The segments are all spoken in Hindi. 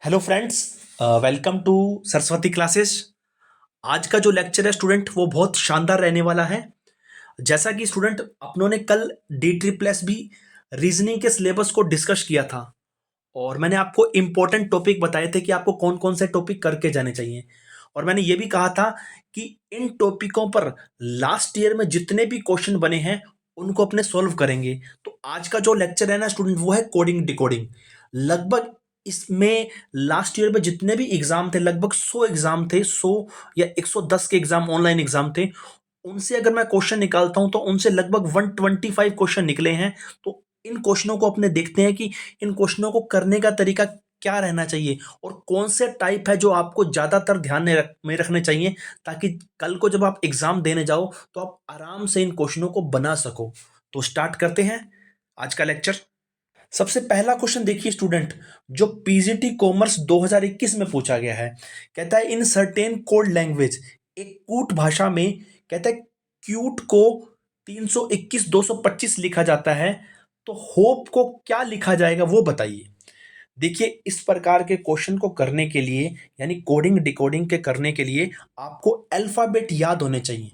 Hello friends, welcome to Saraswati classes. आज का जो लेक्चर है स्टूडेंट वो बहुत शानदार रहने वाला है। जैसा कि स्टूडेंट अपनों ने कल D triple S B reasoning के सिलेबस को डिस्कस किया था और मैंने आपको इंपॉर्टेंट टॉपिक बताए थे कि आपको कौन कौन से टॉपिक करके जाने चाहिए। और मैंने ये भी कहा था कि इन टॉपिकों पर लास्ट ईयर में जितने भी क्वेश्चन बने हैं उनको अपने सॉल्व करेंगे। तो आज का जो लेक्चर है ना स्टूडेंट वो है कोडिंग डिकोडिंग। लगभग इसमें लास्ट ईयर में जितने भी एग्जाम थे लगभग 100 एग्जाम थे, 100 या 110 के एग्जाम ऑनलाइन एग्जाम थे। उनसे अगर मैं क्वेश्चन निकालता हूं तो उनसे लगभग 125 क्वेश्चन निकले हैं। तो इन क्वेश्चनों को अपने देखते हैं कि इन क्वेश्चनों को करने का तरीका क्या रहना चाहिए और कौन से टाइप है जो आपको ज्यादातर ध्यान में रखने चाहिए, ताकि कल को जब आप एग्जाम देने जाओ तो आप आराम से इन क्वेश्चनों को बना सको। तो स्टार्ट करते हैं आज का लेक्चर। सबसे पहला क्वेश्चन देखिए स्टूडेंट, जो पीजीटी कॉमर्स 2021 में पूछा गया है। कहता है इन सर्टेन कोड लैंग्वेज, एक कूट भाषा में कहता है क्यूट को 321 225 लिखा जाता है, तो होप को क्या लिखा जाएगा वो बताइए। देखिए इस प्रकार के क्वेश्चन को करने के लिए यानी कोडिंग डिकोडिंग के करने के लिए आपको अल्फाबेट याद होने चाहिए।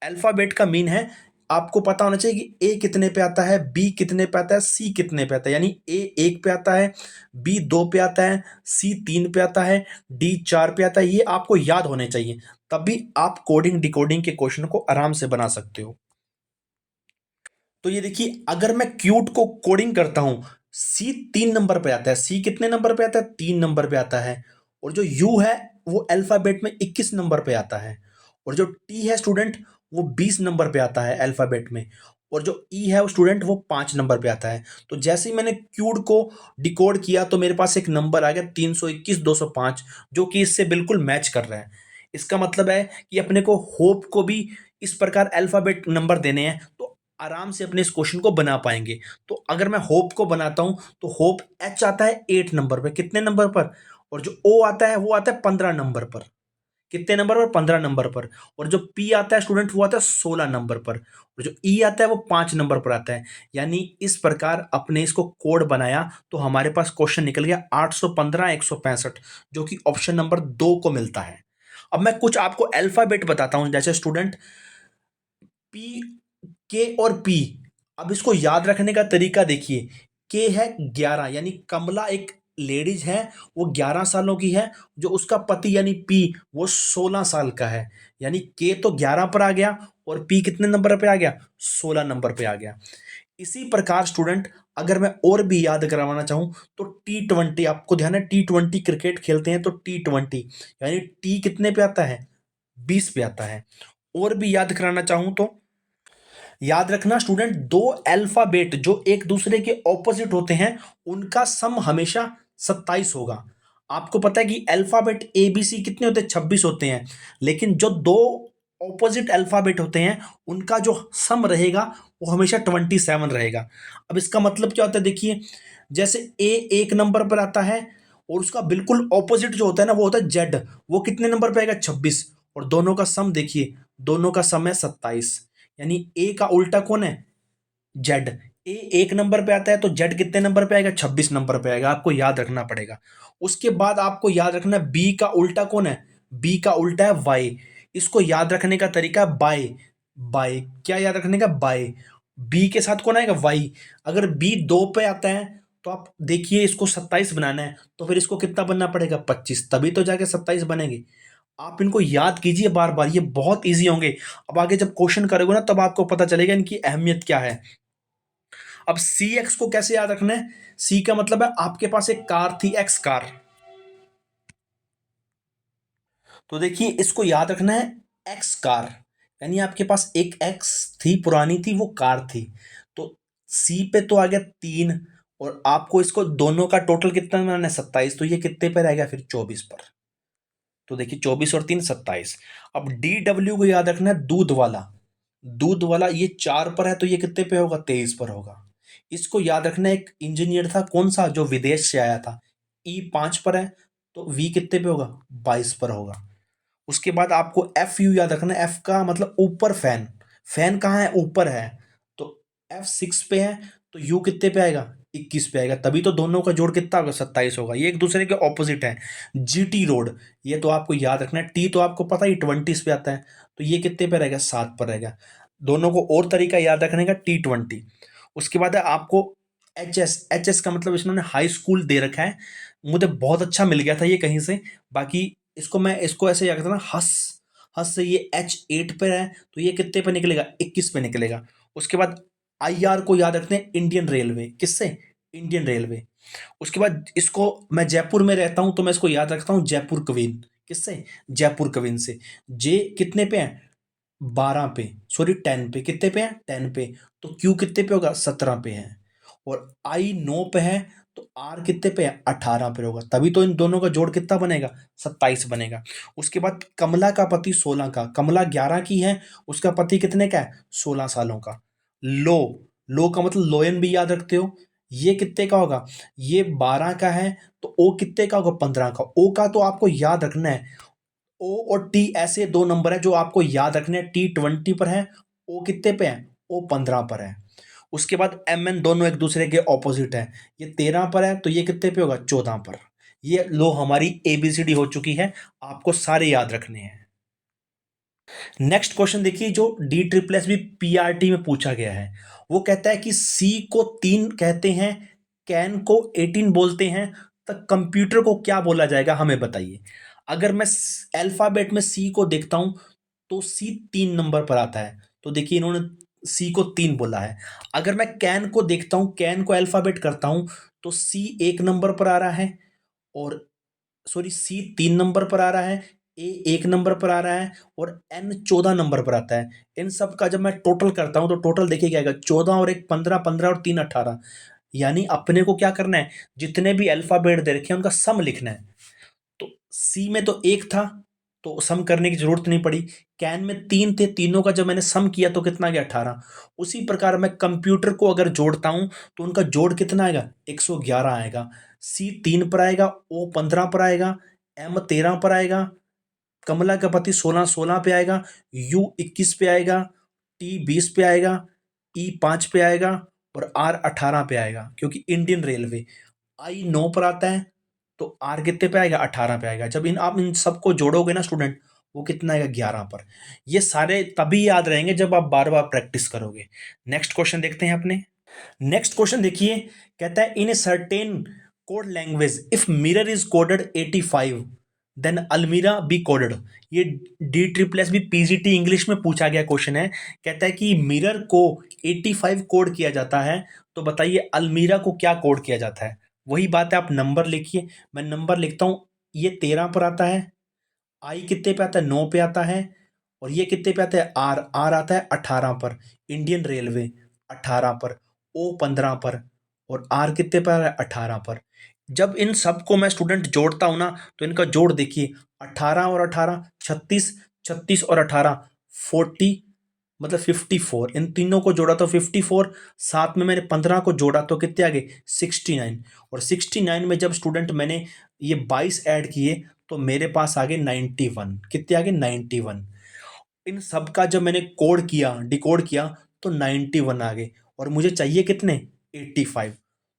अल्फाबेट का मीन है आपको पता होना चाहिए कि ए कितने पे आता है, बी कितने पे आता है, सी कितने पे आता है। यानी ए एक पे आता है, बी दो पे आता है, सी तीन पे आता है, डी चार पे आता है। ये आपको याद होने चाहिए, तभी आप कोडिंग डिकोडिंग के क्वेश्चन को आराम से बना सकते हो। तो ये देखिए, अगर मैं क्यूट को कोडिंग करता हूं, सी 3 नंबर पे आता है। सी कितने नंबर पे आता है? 3 नंबर पे आता है। और जो यू है वो अल्फाबेट में 21 नंबर पे आता है। और जो टी है स्टूडेंट वो 20 नंबर पे आता है अल्फाबेट में। और जो ई है वो स्टूडेंट वो 5 नंबर पे आता है। तो जैसे ही मैंने क्यूड को डिकोड किया तो मेरे पास एक नंबर आ गया 321 205, जो कि इससे बिल्कुल मैच कर रहा है। इसका मतलब है कि अपने को होप को भी इस प्रकार अल्फाबेट नंबर देने हैं, तो आराम से अपने इस क्वेश्चन को बना पाएंगे। तो अगर मैं होप को बनाता हूं तो होप एच आता है 8 नंबर पर। कितने नंबर पर? और जो ओ आता है वो आता है 15 नंबर पर। कितने नंबर पर? 15 नंबर पर। और जो पी आता है स्टूडेंट वो आता है 16 नंबर पर। और जो ई आता है वो 5 नंबर पर आता है। यानी इस प्रकार अपने इसको कोड बनाया तो हमारे पास क्वेश्चन निकल गया 815 165, जो कि ऑप्शन नंबर 2 को मिलता है। अब मैं कुछ आपको अल्फाबेट बताता हूं, जैसे स्टूडेंट पी, के और पी। अब इसको याद रखने का तरीका देखिए। के है 11, यानी कमला एक लेडीज है, वो 11 सालों की है। जो उसका पति यानी पी वो 16 साल का है। यानी के तो 11 पर आ गया और पी कितने नंबर पे आ गया? 16 नंबर पे आ गया। इसी प्रकार स्टूडेंट अगर मैं और भी याद करवाना चाहूं तो T20, आपको ध्यान है T20 क्रिकेट खेलते हैं तो T20 यानी टी कितने पे आता है? 20 पे आता है। और भी याद कराना चाहूं तो याद रखना स्टूडेंट, दो अल्फाबेट जो एक दूसरे के ऑपोजिट होते हैं उनका सम हमेशा 27 होगा। आपको पता है कि अल्फाबेट ए बी सी कितने होते हैं? 26 होते हैं। लेकिन जो दो ऑपोजिट अल्फाबेट होते हैं उनका जो सम रहेगा वो हमेशा 27 रहेगा। अब इसका मतलब क्या होता है देखिए, जैसे ए एक नंबर पर आता है और उसका बिल्कुल ऑपोजिट जो होता है ना वो होता है जेड। वो कितने नंबर पे आएगा? 26। और दोनों का सम देखिए, दोनों का सम है 27। यानी ए का उल्टा कौन है? जेड। ए एक नंबर पे आता है तो जेड कितने नंबर पे आएगा? 26 नंबर पे आएगा। आपको याद रखना पड़ेगा। उसके बाद आपको याद रखना है बी का उल्टा कौन है? बी का उल्टा है वाई। इसको याद रखने का तरीका है बाय। बाय क्या याद रखने का? बाय। बी के साथ कौन आएगा? वाई। अगर बी 2 पे आता है तो आप देखिए इसको 27 बनाना है तो फिर इसको कितना बनना पड़ेगा? 25, तभी तो जाके 27 बनेंगे। आप इनको याद कीजिए बार बार, ये बहुत इजी होंगे। अब आगे जब क्वेश्चन करोगे ना तब आपको पता चलेगा इनकी अहमियत क्या है। अब सी एक्स को कैसे याद रखना है? सी का मतलब है आपके पास एक कार थी, एक्स कार। तो देखिए इसको याद रखना है एक्स कार। यानी आपके पास एक एक्स थी, पुरानी थी, वो कार थी। तो सी पे तो आ गया 3। और आपको इसको दोनों का टोटल कितना बनाना है? 27। तो ये कितने पर रहेगा फिर? 24 पर। तो देखिए 24 और 3 27। अब डी डब्ल्यू को याद रखना है दूध वाला। दूध वाला ये 4 पर है तो ये कितने पे होगा? 23 पर होगा। इसको याद रखना है, एक इंजीनियर था कौन सा जो विदेश से आया था। ई 5 पर है तो वी कितने पे होगा? 22 पर होगा। उसके बाद आपको एफ यू याद रखना है। एफ का मतलब ऊपर फैन। फैन कहाँ है? ऊपर है। तो F6 पे है तो यू कितने पे आएगा? 21 पे आएगा, तभी तो दोनों का जोड़ कितना होगा, 27 होगा। ये एक दूसरे के ऑपोजिट है। जीटी रोड, ये तो आपको याद रखना है। टी तो आपको पता ही 20 पे आता है, तो ये कितने पे रहेगा, 7 पर रहेगा। दोनों को और तरीका याद रखने का, T20। उसके बाद है आपको एच एस का मतलब इन्होंने हाई स्कूल दे रखा है, मुझे बहुत अच्छा मिल गया था ये कहीं से। बाकी इसको ऐसे याद करना, हस हस से ये H8 पे है, तो ये कितने पे निकलेगा, 21 पे निकलेगा। उसके बाद IR को याद रखते हैं, इंडियन रेलवे, किससे, इंडियन रेलवे। उसके बाद इसको, मैं जयपुर में रहता हूं तो मैं इसको याद रखता हूं, जयपुर क्वीन, किससे, जयपुर क्वीन से। जे कितने पे है, 12 पे, सॉरी 10 पे, कितने पे है, 10 पे। तो क्यू कितने पे होगा, 17 पे है। और आई 9 पे है, तो आर कितने पे है, 18 पे होगा, तभी तो इन दोनों का जोड़ कितना बनेगा, 27 बनेगा। उसके बाद कमला का पति 16 का, कमला 11 की है, उसका पति कितने का है, 16 सालों का। लो, लो का मतलब लोयन भी याद रखते हो, ये कितने का होगा, ये 12 का है, तो ओ कितने का होगा, 15 का। ओ का तो आपको याद रखना है, ओ और टी ऐसे दो नंबर है जो आपको याद रखने हैं। T20 पर है, ओ कितने पे है, ओ 15 पर है। उसके बाद एम एन दोनों एक दूसरे के ऑपोजिट है, ये 13 पर है, तो ये कितने पे होगा, 14 पर। ये लो हमारी एबीसीडी हो चुकी है, आपको सारे याद रखने हैं। नेक्स्ट क्वेश्चन देखिए, जो D triple S B PRT में पूछा गया है, वो कहता है कि सी को 3 कहते हैं, कैन को 18 बोलते हैं, तो कंप्यूटर को क्या बोला जाएगा, हमें बताइए। अगर मैं अल्फाबेट में सी को देखता हूं, तो सी 3 नंबर पर आता है, तो देखिए इन्होंने सी को 3 बोला है। अगर मैं कैन को देखता हूं, कैन को अल्फाबेट करता हूं, तो सी 1 नंबर पर आ रहा है, और सॉरी सी 3 नंबर पर आ रहा है, ए 1 नंबर पर आ रहा है, और एन 14 नंबर पर आता है। इन सब का जब मैं टोटल करता हूं, तो टोटल देखिए क्या आएगा, 14 और 1 15, 15 और 3 18। यानी अपने को क्या करना है, जितने भी अल्फाबेट दे रखे हैं उनका सम लिखना है। तो सी में तो 1 था, तो सम करने की जरूरत नहीं पड़ी। कैन में 3 थे, तीनों का जब मैंने सम किया तो कितना आ गया, 18। उसी प्रकार मैं कंप्यूटर को अगर जोड़ता हूं, तो उनका जोड़ कितना आएगा, 111 आएगा। सी 3 पर आएगा, ओ 15 पर आएगा, एम 13 पर आएगा, कमला का पति 16 16 पे आएगा, यू 21 पे आएगा, टी 20 पे आएगा, ई 5 पे आएगा, और आर 18 पे आएगा, क्योंकि इंडियन रेलवे। आई 9 पर आता है, तो आर कितने पे आएगा, 18 पे आएगा। जब इन आप इन सबको जोड़ोगे ना स्टूडेंट, वो कितना आएगा, 11 पर। ये सारे तभी याद रहेंगे जब आप बार बार प्रैक्टिस करोगे। नेक्स्ट क्वेश्चन देखते हैं अपने। नेक्स्ट क्वेश्चन देखिए, कहता है in a certain code language if mirror is coded 85 then almirah be coded. ये D triple S B PGT English में पूछा गया क्वेश्चन है। कहता है कि मिरर को 85 कोड किया जाता है, तो बताइए अलमीरा को क्या कोड किया जाता है। वही बात है, आप नंबर लिखिए, मैं नंबर लिखता हूं। ये 13 पर आता है, आई कितने पे आता है, 9 पे आता है, और ये कितने पे आता है, आर आर आता है 18 पर, इंडियन रेलवे 18 पर, ओ 15 पर, और आर कितने पर आ रहा है, 18 पर। जब इन सबको मैं स्टूडेंट जोड़ता हूं ना, तो इनका जोड़ देखिए, 18 और 18 36, 36 और 18 40, मतलब 54। इन तीनों को जोड़ा तो 54, साथ में मैंने 15 को जोड़ा तो कितने आ गए, 69। और 69 में जब स्टूडेंट मैंने ये 22 ऐड किए, तो मेरे पास आ गए 91। कितने आ गए, 91। इन सब का जब मैंने कोड किया, डिकोड किया, तो 91 आ गए, और मुझे चाहिए कितने, 85।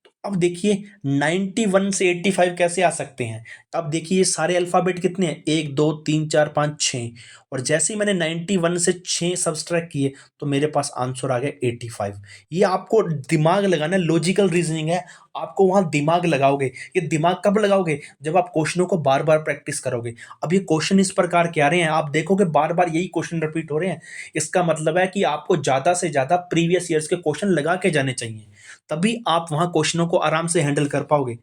तो अब देखिए 91 से 85 कैसे आ सकते हैं। अब देखिए ये सारे अल्फाबेट कितने हैं, 1 2 3 4 5 6, और जैसे ही मैंने 91 से 6 सब्सट्रैक्ट किए, तो मेरे पास आंसर आ गया 85। ये आपको दिमाग लगाना, लॉजिकल रीजनिंग है, आपको वहां दिमाग लगाओगे। ये दिमाग कब लगाओगे, जब आप क्वेश्चनों को बार बार प्रैक्टिस करोगे। अब ये क्वेश्चन इस प्रकार के आ रहे हैं, आप देखोगे बार बार यही क्वेश्चन रिपीट हो रहे हैं, इसका मतलब है कि आपको ज्यादा से ज्यादा प्रीवियस ईयर्स के क्वेश्चन लगा के जाने चाहिए, तभी आप वहां क्वेश्चनों को आराम से हैंडल कर पाओगे।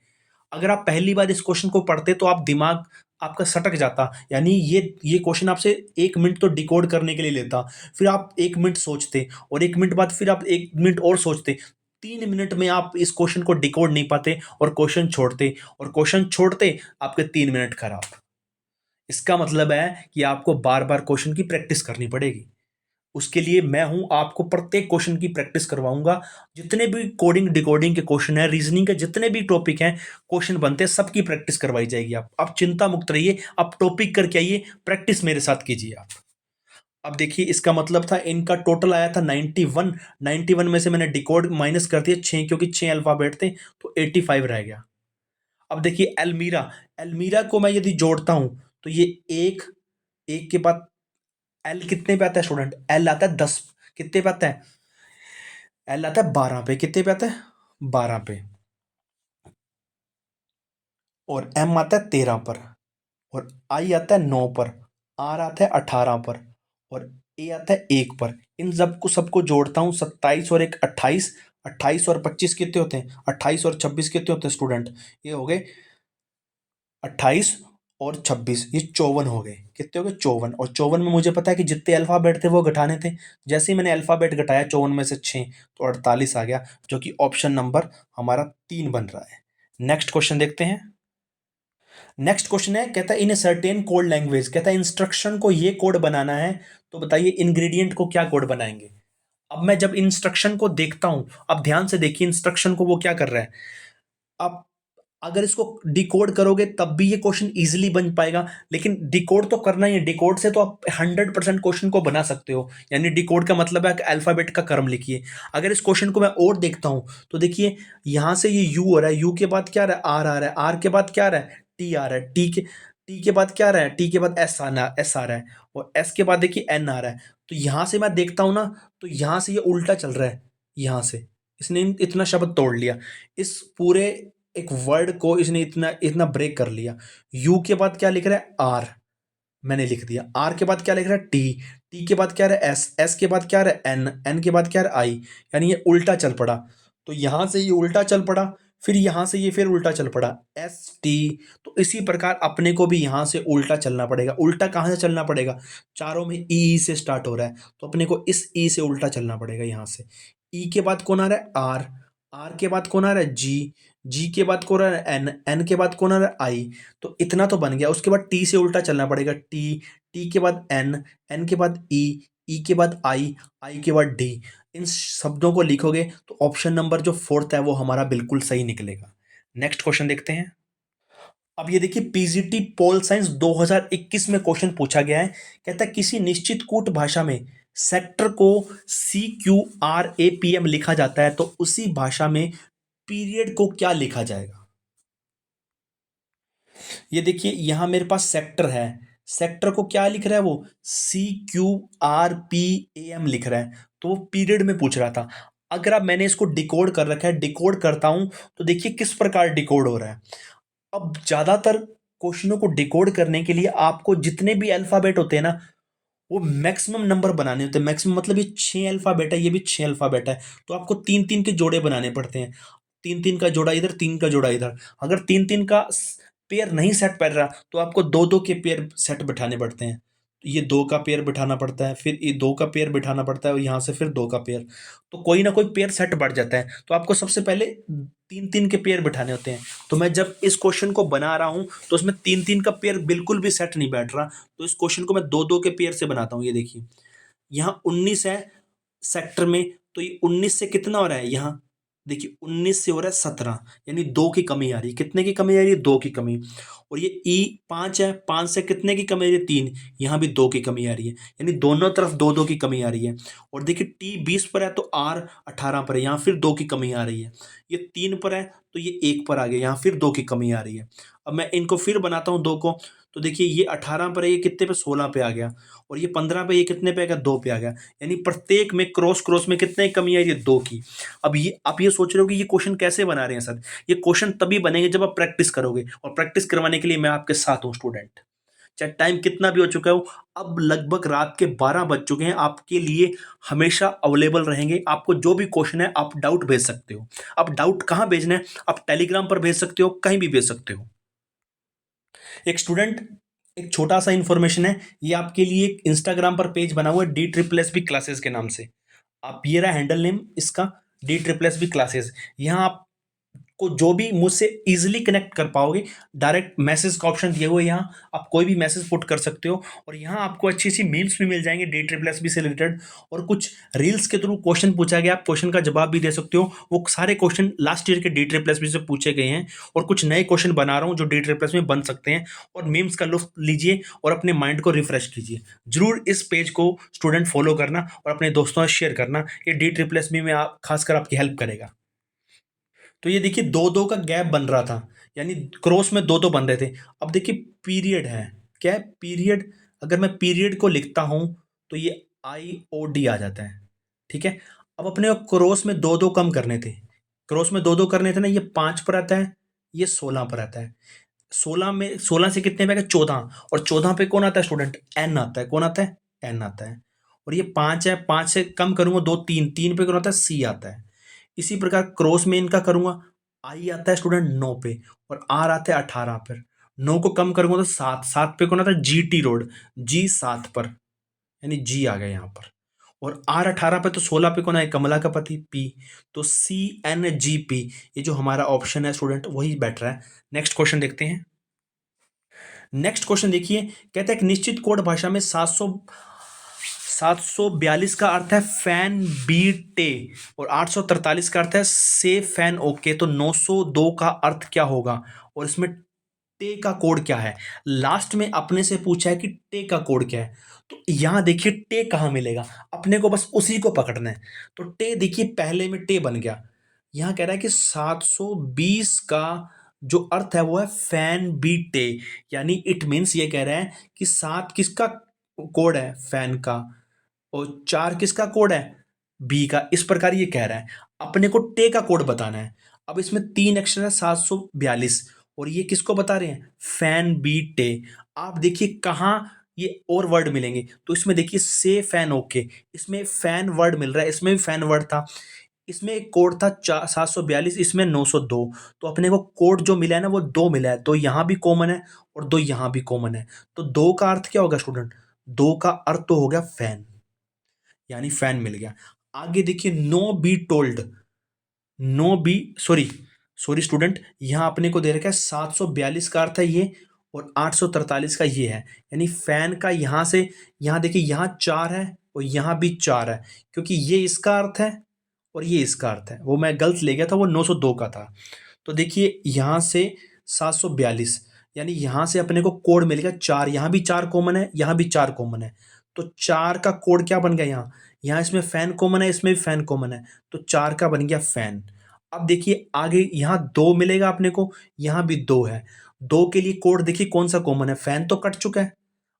अगर आप पहली बार इस क्वेश्चन को पढ़ते, तो आप दिमाग आपका सटक जाता, यानी ये क्वेश्चन आपसे 1 मिनट तो डिकोड करने के लिए लेता, फिर आप 1 मिनट सोचते, और 1 मिनट बाद फिर आप 1 मिनट और सोचते। 3 मिनट में आप इस क्वेश्चन को डिकोड नहीं पाते, और क्वेश्चन छोड़ते, और क्वेश्चन छोड़ते, आपके 3 मिनट खराब। इसका मतलब है कि आपको बार बार क्वेश्चन की प्रैक्टिस करनी पड़ेगी। उसके लिए मैं हूं, आपको प्रत्येक क्वेश्चन की प्रैक्टिस करवाऊंगा। जितने भी कोडिंग डिकोडिंग के क्वेश्चन है, रीजनिंग के जितने भी टॉपिक हैं, क्वेश्चन बनते हैं, सबकी प्रैक्टिस करवाई जाएगी। आप चिंता मुक्त रहिए, आप टॉपिक करके आइए, प्रैक्टिस मेरे साथ कीजिए आप। अब देखिए इसका मतलब था इनका टोटल आया था 91। 91 में से मैंने डिकोड माइनस कर दिया 6, क्योंकि 6 अल्फ़ाबेट थे, तो 85 रह गया। अब देखिए एल्मीरा, एल्मीरा को मैं यदि जोड़ता हूँ तो ये एक, एक के बाद एल कितने पे आता है स्टूडेंट? एल आता है 10, कितने पे आता है? एल आता है 12 पे, कितने पे आता है? 12 पे। और एम आता है 13 पर, और आई आता है 9 पर, आर आता है 18 पर, और ए आता है 1 पर। इन सबको सबको जोड़ता हूँ, 27 और एक 28, 28 और 25 कितने होते हैं? 28 और 26 कितने होते हैं स्टूडेंट? ये हो गए 28 और 26, ये 54 हो गए। कितने हो गए? 54। और 54 में मुझे पता है कि जितने अल्फाबेट थे वो घटाने थे। जैसे ही मैंने अल्फाबेट घटाया 54 में से 6, तो 48 आ गया, जो कि ऑप्शन नंबर हमारा 3 बन रहा है। नेक्स्ट क्वेश्चन देखते हैं। नेक्स्ट क्वेश्चन है, कहता है in a certain code language, कहता है इंस्ट्रक्शन को ये कोड बनाना है, तो बताइए इंग्रेडिएंट को क्या कोड बनाएंगे। अब मैं जब इंस्ट्रक्शन को देखता हूं, अब ध्यान से देखिए इंस्ट्रक्शन को वो क्या कर रहा है। अब अगर इसको डिकोड करोगे तब भी ये क्वेश्चन इजीली बन पाएगा, लेकिन डिकोड तो करना ही है। डिकोड से तो आप 100% क्वेश्चन को बना सकते हो, यानी डिकोड का मतलब है कि अल्फाबेट का क्रम लिखिए। अगर इस क्वेश्चन को मैं और देखता हूं तो देखिए यहां से ये यू हो रहा है, यू के बाद क्या आ रहा है? आर आ रहा है, आर के बाद क्या आ रहा है? टी आ रहा है, टी के बाद क्या आ रहा है? टी के बाद एस आ रहा है, और एस के बाद देखिए एन आ रहा है। तो यहां से मैं देखता हूं ना, तो यहां से ये उल्टा चल रहा है। यहां से इसने इतना शब्द तोड़ लिया, इस पूरे एक वर्ड को इसने इतना इतना ब्रेक कर लिया। यू के बाद क्या लिख रहा है? आर, मैंने लिख दिया। आर के बाद क्या लिख रहा है? टी, टी के बाद क्या रहा है? एस, एस के बाद क्या रहा है? एन, एन के बाद क्या रहा है? आई। यानी ये उल्टा चल पड़ा। तो यहां से ये उल्टा चल पड़ा, फिर यहां से ये फिर उल्टा चल पड़ा, एस टी। तो इसी प्रकार अपने को भी यहां से उल्टा चलना पड़ेगा। उल्टा कहां से चलना पड़ेगा? चारों में ई से स्टार्ट हो रहा है, तो अपने को इस ई से उल्टा चलना पड़ेगा यहां से। ई के बाद कौन आ रहा है? आर, आर के बाद कौन आ रहा है? जी, जी के बाद कौन आ रहा है? एन, एन के बाद कौन आ रहा है? आई। तो इतना तो बन गया। उसके बाद टी से उल्टा चलना पड़ेगा, टी, टी के बाद एन, एन के बाद ई के बाद आई के बाद डी। इन शब्दों को लिखोगे तो ऑप्शन नंबर जो फोर्थ है वो हमारा बिल्कुल सही निकलेगा। नेक्स्ट क्वेश्चन देखते हैं। अब ये देखिए पीजीटी पोल साइंस 2021 में क्वेश्चन पूछा गया है। कहता है किसी निश्चित कूट भाषा में सेक्टर को CQRAPM लिखा जाता है, तो उसी भाषा में पीरियड को क्या लिखा जाएगा। ये देखिए यहां मेरे पास सेक्टर है, सेक्टर को क्या लिख रहा है? वो CQRPAM लिख रहा है, तो वो पीरियड में पूछ रहा था। अगर अब मैंने इसको डिकोड कर रखा है, डिकोड करता हूं तो देखिए किस प्रकार डिकोड हो रहा है। अब ज्यादातर क्वेश्चनों को डिकोड करने के लिए आपको जितने भी अल्फाबेट होते हैं ना, वो मैक्सिमम नंबर बनाने होते हैं। मैक्सिमम मतलब ये 6 अल्फाबेट है, ये भी 6 अल्फाबेट है, तो आपको तीन तीन के जोड़े बनाने पड़ते हैं। तीन तीन का जोड़ा इधर, तीन का जोड़ा इधर। अगर तीन तीन का पेयर नहीं सेट बैठ रहा तो आपको दो दो के पेयर सेट बिठाने पड़ते हैं। तो ये दो का पेयर बिठाना पड़ता है, फिर ये दो का पेयर बिठाना पड़ता है, और यहाँ से फिर दो का पेयर। तो कोई ना कोई पेयर सेट बढ़ जाता है, तो आपको सबसे पहले तीन तीन के पेयर बिठाने होते हैं। तो मैं जब इस क्वेश्चन को बना रहा हूं तो उसमें तीन तीन का पेयर बिल्कुल भी सेट नहीं बैठ रहा, तो इस क्वेश्चन को मैं दो दो के पेयर से बनाता हूँ। ये देखिए यहाँ 19 है सेक्टर में, तो ये 19 से कितना हो रहा है? यहाँ देखिए 19 से हो रहा है 17, यानी दो की कमी आ रही है। कितने की कमी आ रही है? दो की कमी। और ये ई 5 है, 5 से कितने की कमी आ रही है? 3। यहाँ भी दो की कमी आ रही है, यानी दोनों तरफ दो दो की कमी आ रही है। और देखिए टी 20 पर है तो आर 18 पर है, यहाँ फिर दो की कमी आ रही है। ये 3 पर है तो ये 1 पर आ गया, यहाँ फिर दो की कमी आ रही है। अब मैं इनको फिर बनाता हूँ दो को, तो देखिए ये 18 पर है, ये कितने पे? 16 पे आ गया। और ये 15 पे, ये कितने पे आ गया? 2 पे आ गया। यानी प्रत्येक में क्रॉस क्रॉस में कितने की कमी आई है? 2 की। अब ये आप ये सोच रहे हो कि ये क्वेश्चन कैसे बना रहे हैं सर? ये क्वेश्चन तभी बनेंगे जब आप प्रैक्टिस करोगे, और प्रैक्टिस करवाने के लिए मैं आपके साथ हूँ स्टूडेंट। चाहे टाइम कितना भी हो चुका हो, अब लगभग रात के 12 बज चुके हैं, आपके लिए हमेशा अवेलेबल रहेंगे। आपको जो भी क्वेश्चन है आप डाउट भेज सकते हो। अब डाउट कहाँ भेजना है? आप टेलीग्राम पर भेज सकते हो, कहीं भी भेज सकते हो। एक स्टूडेंट, एक छोटा सा इंफॉर्मेशन है, ये आपके लिए एक इंस्टाग्राम पर पेज बना हुआ है DSSB क्लासेस के नाम से। आप ये रहा हैंडल नेम इसका, DSSB क्लासेस। यहाँ आप को जो भी मुझसे ईजिली कनेक्ट कर पाओगे, डायरेक्ट मैसेज का ऑप्शन दिया हुआ है यहाँ, आप कोई भी मैसेज पुट कर सकते हो। और यहाँ आपको अच्छी अच्छी मीम्स भी मिल जाएंगे डी ट्रिपल एस बी से रिलेटेड, और कुछ रील्स के थ्रू क्वेश्चन पूछा गया, आप क्वेश्चन का जवाब भी दे सकते हो। वो सारे क्वेश्चन लास्ट ईयर के डी ट्रिपल एस बी से पूछे गए हैं, और कुछ नए क्वेश्चन बना रहा हूँ जो डी ट्रिपल एस में बन सकते हैं। और मीम्स का लुत्फ लीजिए और अपने माइंड को रिफ्रेश कीजिए। जरूर इस पेज को स्टूडेंट फॉलो करना और अपने दोस्तों से शेयर करना, ये डी ट्रिपल एस बी में आप खासकर आपकी हेल्प करेगा। तो ये देखिए दो दो का गैप बन रहा था, यानी क्रॉस में दो दो बन रहे थे। अब देखिए पीरियड है, क्या है पीरियड, अगर मैं पीरियड को लिखता हूं तो ये आई ओ डी आ जाता है, ठीक है। अब अपने को क्रॉस में दो दो कम करने थे, क्रॉस में दो दो करने थे ना, ये 5 पर आता है, ये 16 पर आता है। 16 में 16 से कितने पे आएगा 14, और 14 पे कौन आता है स्टूडेंट, एन आता है, कौन आता है, एन आता है। और ये 5 है, 5 से कम करूंगा दो, तीन, तीन पे कौन आता है, सी आता है। इसी प्रकार क्रॉस में इनका करूंगा, आई आता है स्टूडेंट 9 पे, और आर आता है 18 पर। 9 को कम करूंगा तो 7, 7 पे कौन आता है, जी टी रोड, जी 7 पर, यानी जी आ गया यहाँ पर। और आर 18 पे तो 16 पे कौन है, कमला का पति पी। तो सी एन जी पी, ये जो हमारा ऑप्शन है स्टूडेंट वही बैठ रहा है। नेक्स्ट क्वेश्चन देखते हैं। नेक्स्ट क्वेश्चन देखिए, कहता है एक निश्चित कोड भाषा में 742 का अर्थ है फैन बी टे, और 843 का अर्थ है से फैन ओके। तो 902 का अर्थ क्या होगा, और इसमें टे का कोड क्या है। लास्ट में अपने से पूछा है कि टे का कोड क्या है, तो यहां देखिए टे कहां मिलेगा, अपने को बस उसी को पकड़ना है। तो टे देखिए पहले में टे बन गया, यहां कह रहा है कि 720 का जो अर्थ है वो है फैन बी टे, यानी इट मीन्स ये कह रहा है कि 7 किसका कोड है, फैन का, और 4 किसका कोड है, बी का। इस प्रकार ये कह रहा है, अपने को टे का कोड बताना है। अब इसमें 3 अक्षर है, 742, और ये किसको बता रहे हैं, फैन बी टे। आप देखिए कहाँ ये और वर्ड मिलेंगे, तो इसमें देखिए से फैन ओके, इसमें फैन वर्ड मिल रहा है, इसमें भी फैन वर्ड था। इसमें एक कोड था 742, इसमें 902। तो अपने को कोड जो मिला है ना वो दो मिला है, दो यहाँ भी कॉमन है और दो यहाँ भी कॉमन है। तो दो का अर्थ क्या होगा स्टूडेंट, दो का अर्थ तो हो गया फैन, यानी फैन मिल गया। आगे देखिए no B told, no B sorry sorry student, यहाँ अपने को दे रखा है 742 का अर्थ है ये, और 843 का ये है, यानी फैन का यहाँ से यहाँ देखिए यहाँ 4 है और यहाँ भी 4 है, क्योंकि ये इसका अर्थ है और ये इसका अर्थ है। वो मैं गलत ले गया था, वो 902 का था। तो देखिए यहाँ से 742, यानी यहाँ से अपने को कोड मिल गया 4, यहाँ भी 4 कॉमन है, यहाँ भी 4 कॉमन है। तो 4 का कोड क्या बन गया, यहाँ यहाँ इसमें फैन कॉमन है, इसमें भी फैन कॉमन है, तो 4 का बन गया फैन। अब देखिए आगे यहाँ 2 मिलेगा अपने को, यहाँ भी 2 है। 2 के लिए कोड देखिए कौन सा कॉमन है, फैन तो कट चुका है।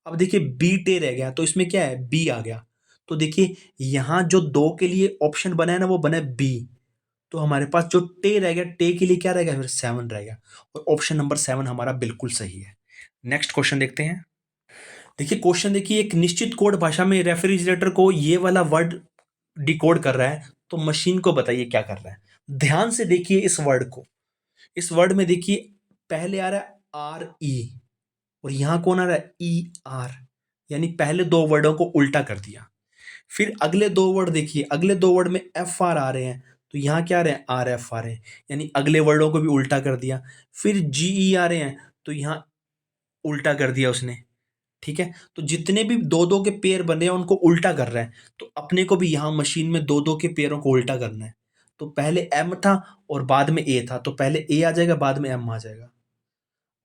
अब देखिए बी टे रह गया, तो इसमें क्या है, बी आ गया। तो देखिए यहाँ जो 2 के लिए ऑप्शन बना है ना वो बना है बी। तो हमारे पास जो टे रह गया, टे के लिए क्या रह गया, फिर 7 रह गया, और ऑप्शन नंबर 7 हमारा बिल्कुल सही है। नेक्स्ट क्वेश्चन देखते हैं। देखिए क्वेश्चन देखिए, एक निश्चित कोड भाषा में रेफ्रिजरेटर को ये वाला वर्ड डिकोड कर रहा है, तो मशीन को बताइए क्या कर रहा है। ध्यान से देखिए इस वर्ड को, इस वर्ड में देखिए पहले आ रहा है आर ई, और यहां कौन आ रहा है, ई आर, यानी पहले दो वर्डों को उल्टा कर दिया। फिर अगले दो वर्ड देखिए, अगले दो वर्ड में एफ आर आ रहे हैं, तो यहाँ क्या आ रहे हैं, आर एफ आ रहे हैं, यानी अगले वर्डों को भी उल्टा कर दिया। फिर जी ई आ रहे हैं, तो यहाँ उल्टा कर दिया उसने, ठीक है। तो जितने भी दो दो के पेयर बने हैं उनको उल्टा कर रहा है, तो अपने को भी यहाँ मशीन में दो दो के पेयरों को उल्टा करना है। तो पहले एम था और बाद में ए था, तो पहले ए आ जाएगा बाद में एम आ जाएगा।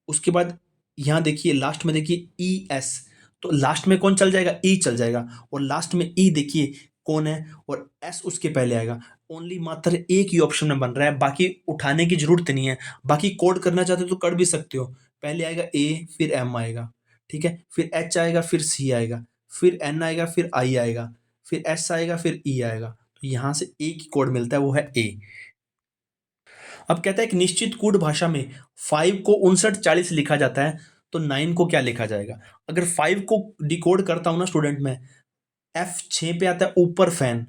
उसके बाद यहाँ देखिए लास्ट में देखिए ई एस, तो लास्ट में कौन चल जाएगा, ई चल जाएगा, और लास्ट में ई देखिए कौन है, और एस उसके पहले आएगा। ओनली मात्र एक ही ऑप्शन में बन रहा है, बाकी उठाने की जरूरत नहीं है। बाकी कोड करना चाहते हो तो कर भी सकते हो, पहले आएगा ए फिर एम आएगा, ठीक है, फिर एच आएगा फिर सी आएगा, फिर एन आएगा फिर आई आएगा, फिर एस आएगा फिर ई आएगा। तो यहाँ से एक ही कोड मिलता है, वो है ए। अब कहता है एक निश्चित कूट भाषा में 5 को 5940 लिखा जाता है, तो 9 को क्या लिखा जाएगा। अगर 5 को डिकोड करता हूं ना स्टूडेंट में, एफ 6 पे आता है ऊपर फैन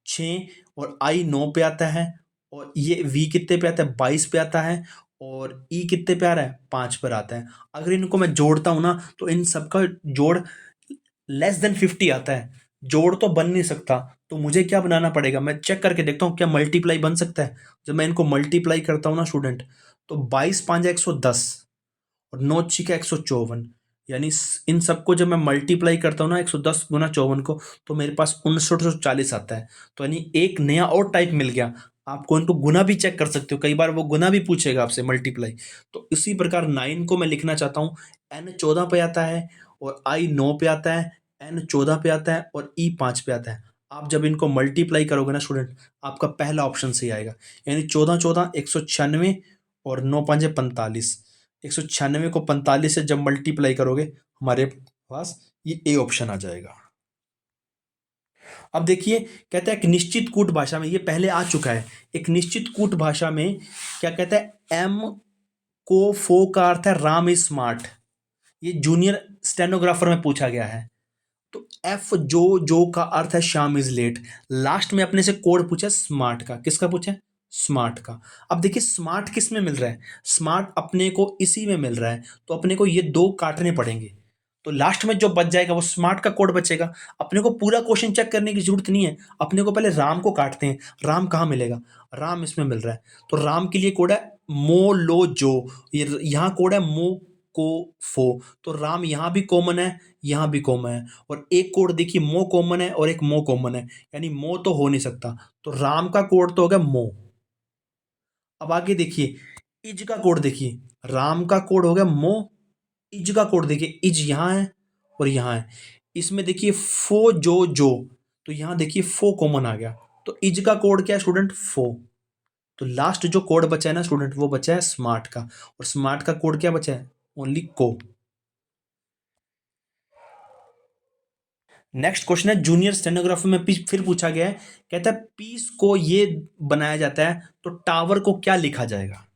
6, और आई 9 पे आता है, और ये वी कितने पे आता है, 22 पे आता है, और ई कितने पे आ रहा है, 5 पर आता है। अगर इनको मैं जोड़ता हूं ना तो इन सबका जोड़ लेस देन 50 आता है, जोड़ तो बन नहीं सकता, तो मुझे क्या बनाना पड़ेगा, मैं चेक करके देखता हूँ क्या मल्टीप्लाई बन सकता है। जब मैं इनको मल्टीप्लाई करता हूँ ना स्टूडेंट, तो 22×5 = 110 और 9×6 = 154, यानी इन सबको जब मैं मल्टीप्लाई करता हूँ ना 110 × 54 को, तो मेरे पास 5940 आता है। तो यानी एक नया और टाइप मिल गया। आपको इनको गुना भी चेक कर सकते हो, कई बार वो गुना भी पूछेगा आपसे मल्टीप्लाई। तो इसी प्रकार 9 को मैं लिखना चाहता हूँ, एन 14 पे आता है और आई 9 पे आता है, एन 14 पे आता है और ई 5 पे आता है। आप जब इनको मल्टीप्लाई करोगे ना स्टूडेंट, आपका पहला ऑप्शन सही आएगा, यानी 14 14 196 और 9×5 = 45। 196 को 45 से जब मल्टीप्लाई करोगे, हमारे पास ये ए ऑप्शन आ जाएगा। अब देखिए, कहता है एक निश्चित कूट भाषा में, ये पहले आ चुका है, एक निश्चित कूट भाषा में क्या कहता है, एम को फो का अर्थ है राम इज स्मार्ट। ये जूनियर स्टेनोग्राफर में पूछा गया है। तो एफ जो का अर्थ है श्याम इज लेट। लास्ट में अपने से कोड पूछा स्मार्ट का, किसका पूछा, स्मार्ट का। अब देखिए स्मार्ट किस में मिल रहा है, स्मार्ट अपने को इसी में मिल रहा है, तो अपने को ये दो काटने पड़ेंगे। तो लास्ट में जो बच जाएगा वो स्मार्ट का कोड बचेगा। अपने को पूरा क्वेश्चन चेक करने की जरूरत नहीं है, अपने को पहले राम को काटते हैं। राम कहाँ मिलेगा, राम इसमें मिल रहा है, तो राम के लिए कोड है मो लो जो, यहाँ कोड है मो को फो। तो राम यहाँ भी कॉमन है, यहाँ भी कॉमन है, और एक कोड देखिए मो कॉमन है और एक मो कॉमन है, यानी मो तो हो नहीं सकता, तो राम का कोड तो हो गया मो। अब आगे देखिए, इज का कोड देखिए, राम का कोड हो गया मो, इज का कोड देखिए, इज यहाँ है और यहाँ है। इसमें देखिए फो जो, तो यहाँ देखिए फो कॉमन आ गया, तो इज का कोड क्या है स्टूडेंट, फो। तो लास्ट जो कोड बचा है ना स्टूडेंट, वो बचा है स्मार्ट का, और स्मार्ट का कोड क्या बचा है, ओनली को। नेक्स्ट क्वेश्चन है जूनियर स्टेनोग्राफी में फिर पूछा गया है, कहता है पीस को ये बनाया जाता है तो टावर को क्या लिखा जाएगा।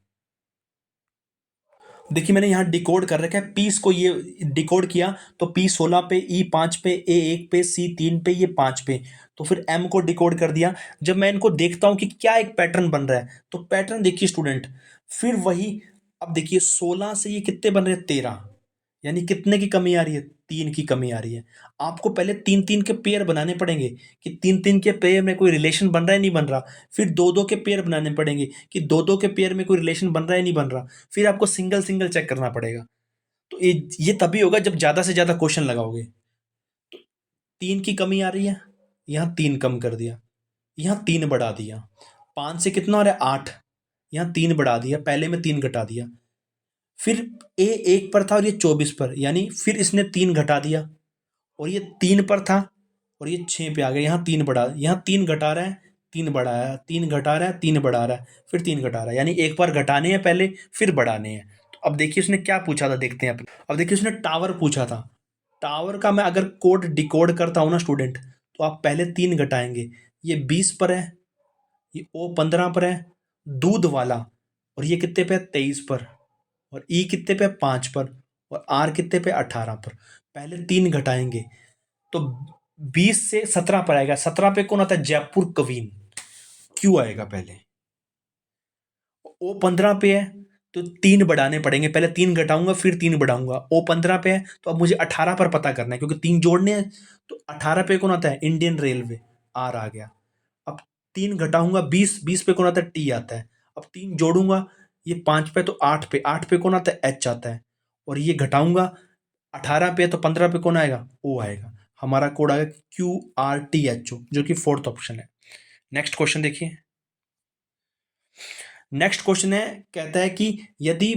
देखिए मैंने यहाँ डिकोड कर रखा है, पीस को ये डिकोड किया, तो पी 16 पे, ई 5 पे, ए 1 पे, सी 3 पे, ये 5 पे, तो फिर एम को डिकोड कर दिया। जब मैं इनको देखता हूँ कि क्या एक पैटर्न बन रहा है, तो पैटर्न देखिए स्टूडेंट, फिर वही। अब देखिए 16 से ये कितने बन रहे हैं, 13, यानी कितने की कमी आ रही है, 3 की कमी आ रही है। आपको पहले 3 3 के पेयर बनाने पड़ेंगे कि 3 3 के पेयर में कोई रिलेशन बन रहा है नहीं बन रहा, फिर 2 2 के पेयर बनाने पड़ेंगे कि 2 2 के पेयर में कोई रिलेशन बन रहा है नहीं बन रहा, फिर आपको सिंगल सिंगल चेक करना पड़ेगा। तो ये तभी होगा जब ज़्यादा से ज़्यादा क्वेश्चन लगाओगे। तो 3 की कमी आ रही है, यहाँ 3 कम कर दिया, यहाँ 3 बढ़ा दिया, 5 से कितना आ रहा है, 8, यहाँ 3 बढ़ा दिया, पहले में 3 घटा दिया, फिर ए 1 पर था और ये 24 पर, यानी फिर इसने 3 घटा दिया, और ये 3 पर था और ये 6 पे आ गया, यहाँ 3 बढ़ा, यहाँ 3 घटा रहा है, 3 बढ़ाया, 3 घटा रहा है, 3 बढ़ा रहा है, फिर 3 घटा रहा है, यानी एक बार घटाने हैं पहले, फिर बढ़ाने हैं। तो अब देखिए उसने क्या पूछा था, देखते हैं अपन। अब देखिए उसने टावर पूछा था, टावर का मैं अगर कोड डिकोड करता हूँ ना स्टूडेंट, तो आप पहले 3 घटाएंगे, ये 20 पर है, ये ओ 15 पर है, दूध वाला, और ये कितने पे है, 23 पर, और ई कितने पे, 5 पर, और आर कितने पे, 18 पर। पहले 3 घटाएंगे, तो 20 से 17 पर आएगा, 17 पे कौन आता है, जयपुर कवीन, क्यों आएगा पहले। ओ 15 पे है, तो 3 बढ़ाने पड़ेंगे, पहले 3 घटाऊंगा फिर 3 बढ़ाऊंगा। ओ 15 पे है, तो अब मुझे 18 पर पता करना है, क्योंकि 3 जोड़ने हैं। तो 18 पे कौन आता है, इंडियन रेलवे, आर आ गया। अब 3 घटाऊंगा, 20, 20 पे कौन आता है, टी आता है। अब 3 जोड़ूंगा, ये 5 पे, तो 8 पे, 8 पे कौन आता है, एच आता है। और ये घटाऊंगा, 18 पे है, तो 15 पे कौन आएगा, ओ आएगा। हमारा कोड आएगा QRTHO, जो कि फोर्थ ऑप्शन है। नेक्स्ट क्वेश्चन देखिए, नेक्स्ट क्वेश्चन है, कहता है कि यदि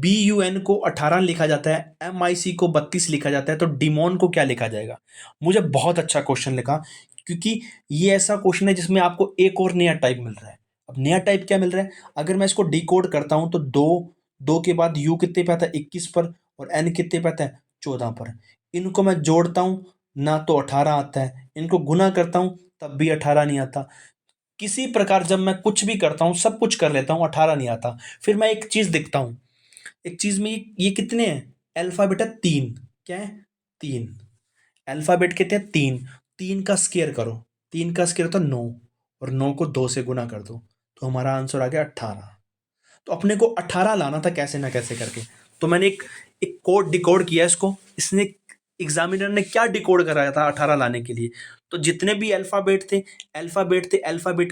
BUN को 18 लिखा जाता है, MIC को 32 लिखा जाता है, तो डिमोन को क्या लिखा जाएगा। मुझे बहुत अच्छा क्वेश्चन लिखा, क्योंकि ये ऐसा क्वेश्चन है जिसमें आपको एक और नया टाइप मिल रहा है। अब नया टाइप क्या मिल रहा है, अगर मैं इसको डिकोड करता हूं, तो 2 के बाद U कितने पे आता है, 21 पर, और N कितने पे आता है, 14 पर। इनको मैं जोड़ता हूं ना, तो 18 आता है, इनको गुना करता हूं तब भी 18 नहीं आता। किसी प्रकार जब मैं कुछ भी करता हूँ, सब कुछ कर लेता हूँ, 18 नहीं आता। फिर मैं एक चीज देखता हूँ, एक चीज में ये कितने हैं, अल्फाबेट है 3, क्या है, 3, अल्फाबेट कितने हैं, 3, 3 का स्क्वायर करो, 3 का स्क्वायर होता है 9, और 9 को 2 से गुना कर दो, तो हमारा आंसर आ गया 18। तो अपने को 18 लाना था कैसे ना कैसे करके। तो मैंने एक एक कोड डिकोड किया इसको, इसने एग्जामिनर ने क्या डिकोड कराया था 18 लाने के लिए, तो जितने भी अल्फाबेट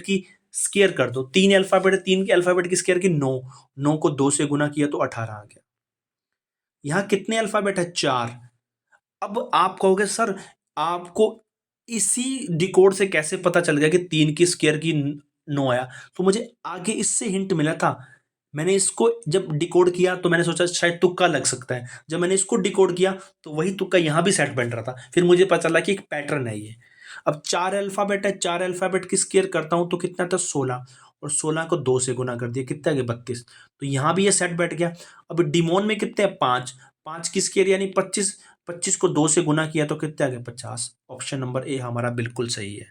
की स्केयर कर दो। 3 अल्फाबेट है, 3 के अल्फाबेट की स्केयर की 9, 9 को 2 से गुना किया तो 18 आ गया। यहाँ कितने अल्फाबेट है? 4। अब आप कहोगे सर आपको इसी डिकोड से कैसे पता चल गया कि 3 की स्केयर की 9 आया? तो मुझे आगे इससे हिंट मिला था। मैंने इसको जब डिकोड किया तो मैंने सोचा शायद तुक्का लग सकता है। जब मैंने इसको डिकोड किया तो वही तुक्का यहाँ भी सेट बन रहा था। फिर मुझे पता चला कि एक पैटर्न है ये। अब 4 अल्फाबेट है, 4 अल्फाबेट की स्केयर करता हूँ तो कितना था? 16, और 16 को 2 से गुना कर दिया, कितना आ गया? 32। तो यहाँ भी ये सेट बैठ गया। अब डिमोन में कितने हैं? 5, 5 की स्केयर यानी 25, 25 को 2 से गुना किया तो कितने आ गए? 50। ऑप्शन नंबर ए हमारा बिल्कुल सही है।